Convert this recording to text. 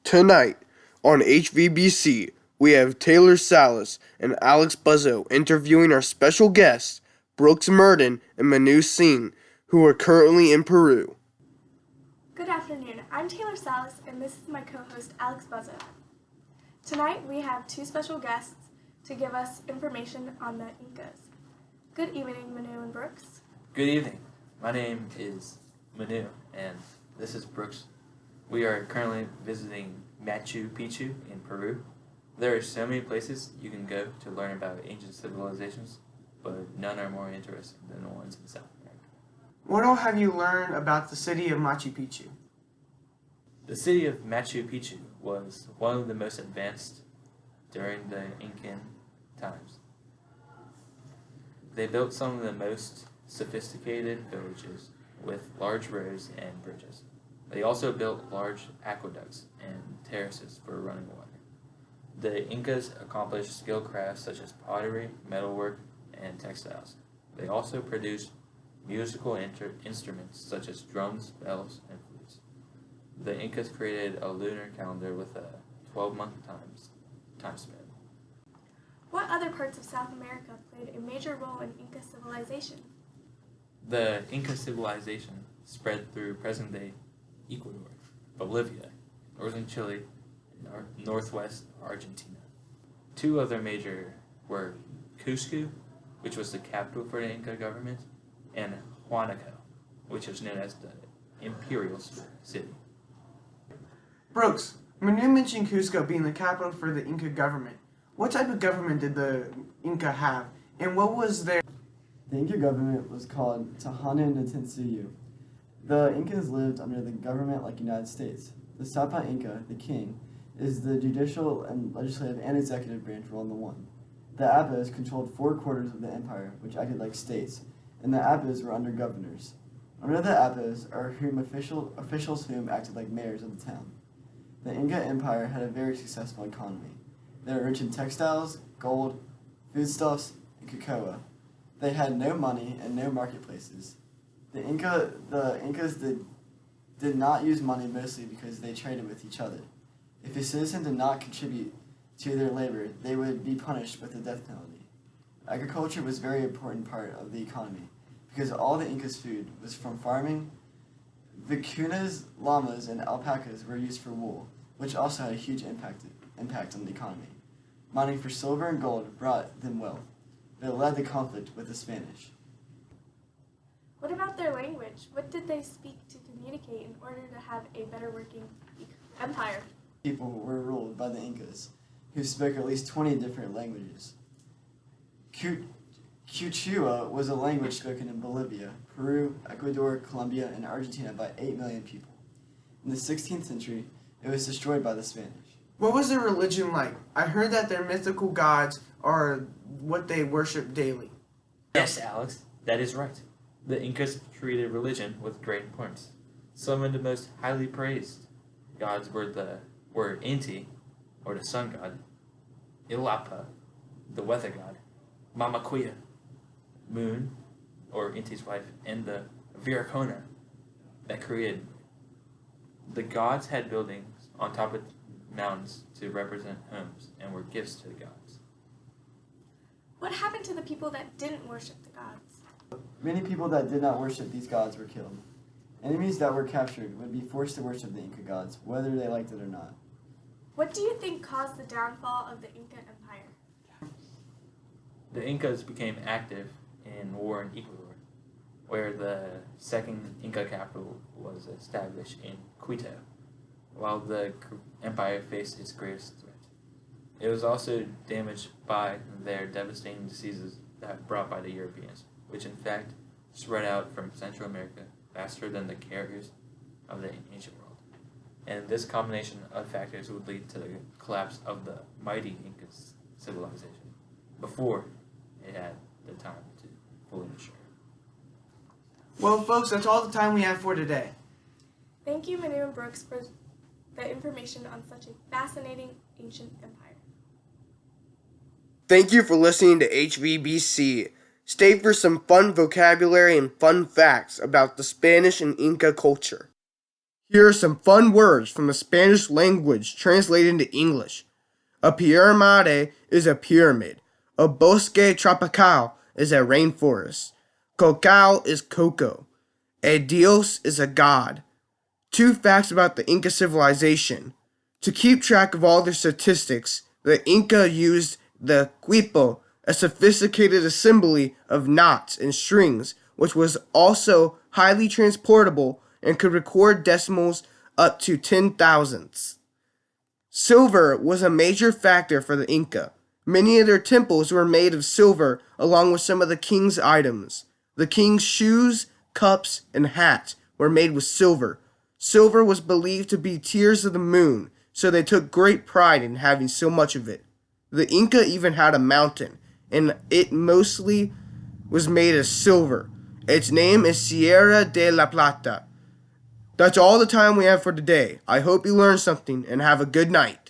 Tonight on HVBC, we have Taylor Salas and Alex Buzzo interviewing our special guests, Brookes Murden and Mannu, who are currently in Peru. Good afternoon. I'm Taylor Salas, and this is my co-host, Alex Buzzo. Tonight, we have two special guests to give us information on the Incas. Good evening, Mannu and Brookes. Good evening. My name is Mannu, and this is Brookes. We are currently visiting Machu Picchu in Peru. There are so many places you can go to learn about ancient civilizations, but none are more interesting than the ones in South America. What all have you learned about the city of Machu Picchu? The city of Machu Picchu was one of the most advanced during the Incan times. They built some of the most sophisticated villages with large roads and bridges. They also built large aqueducts and terraces for running water. The Incas accomplished skilled crafts such as pottery, metalwork, and textiles. They also produced musical instruments such as drums, bells, and flutes. The Incas created a lunar calendar with a 12-month time span. What other parts of South America played a major role in Inca civilization? The Inca civilization spread through present-day Ecuador, Bolivia, northern Chile, and northwest Argentina. Two other major were Cusco, which was the capital for the Inca government, and Huánuco, which is known as the imperial city. Brookes, Mannu mentioned Cusco being the capital for the Inca government. What type of government did the Inca have, and what was their... The Inca government was called Tahana Ntensuyu. The Incas lived under the government like United States. The Sapa Inca, the king, is the judicial and legislative and executive branch rolled into one. The Appas controlled 4/4 of the empire, which acted like states, and the Appas were under governors. Under the Appas are officials whom acted like mayors of the town. The Inca Empire had a very successful economy. They were rich in textiles, gold, foodstuffs, and cocoa. They had no money and no marketplaces. The Incas did not use money mostly because they traded with each other. If a citizen did not contribute to their labor, they would be punished with the death penalty. Agriculture was a very important part of the economy because all the Incas' food was from farming. Vicuñas, llamas, and alpacas were used for wool, which also had a huge impact on the economy. Mining for silver and gold brought them wealth, but it led to conflict with the Spanish. What about their language? What did they speak to communicate in order to have a better working empire? People were ruled by the Incas, who spoke at least 20 different languages. Quechua was a language spoken in Bolivia, Peru, Ecuador, Colombia, and Argentina by 8 million people. In the 16th century, it was destroyed by the Spanish. What was their religion like? I heard that their mythical gods are what they worship daily. Yes, Alex, that is right. The Incas treated religion with great importance. Some of the most highly praised gods were Inti, or the sun god, Illapa, the weather god, Mamaquia, moon, or Inti's wife, and the Viracona that created. The gods had buildings on top of mountains to represent homes and were gifts to the gods. What happened to the people that didn't worship the gods? Many people that did not worship these gods were killed. Enemies that were captured would be forced to worship the Inca gods, whether they liked it or not. What do you think caused the downfall of the Inca Empire? The Incas became active in war in Ecuador, where the second Inca capital was established in Quito, while the empire faced its greatest threat. It was also damaged by their devastating diseases that brought by the Europeans, which in fact spread out from Central America faster than the carriers of the ancient world. And this combination of factors would lead to the collapse of the mighty Inca civilization before it had the time to fully mature. Well, folks, that's all the time we have for today. Thank you, Mannu and Brookes, for the information on such a fascinating ancient empire. Thank you for listening to HVBC. Stay for some fun vocabulary and fun facts about the Spanish and Inca culture. Here are some fun words from the Spanish language translated into English. A pirámide is a pyramid. A bosque tropical is a rainforest. Cacao is cocoa. A dios is a god. 2 facts about the Inca civilization. To keep track of all their statistics, the Inca used the quipo, a sophisticated assembly of knots and strings, which was also highly transportable and could record decimals up to 10 thousandths. Silver was a major factor for the Inca. Many of their temples were made of silver along with some of the king's items. The king's shoes, cups, and hats were made with silver. Silver was believed to be tears of the moon, so they took great pride in having so much of it. The Inca even had a mountain, and it mostly was made of silver. Its name is Sierra de la Plata. That's all the time we have for today. I hope you learned something and have a good night.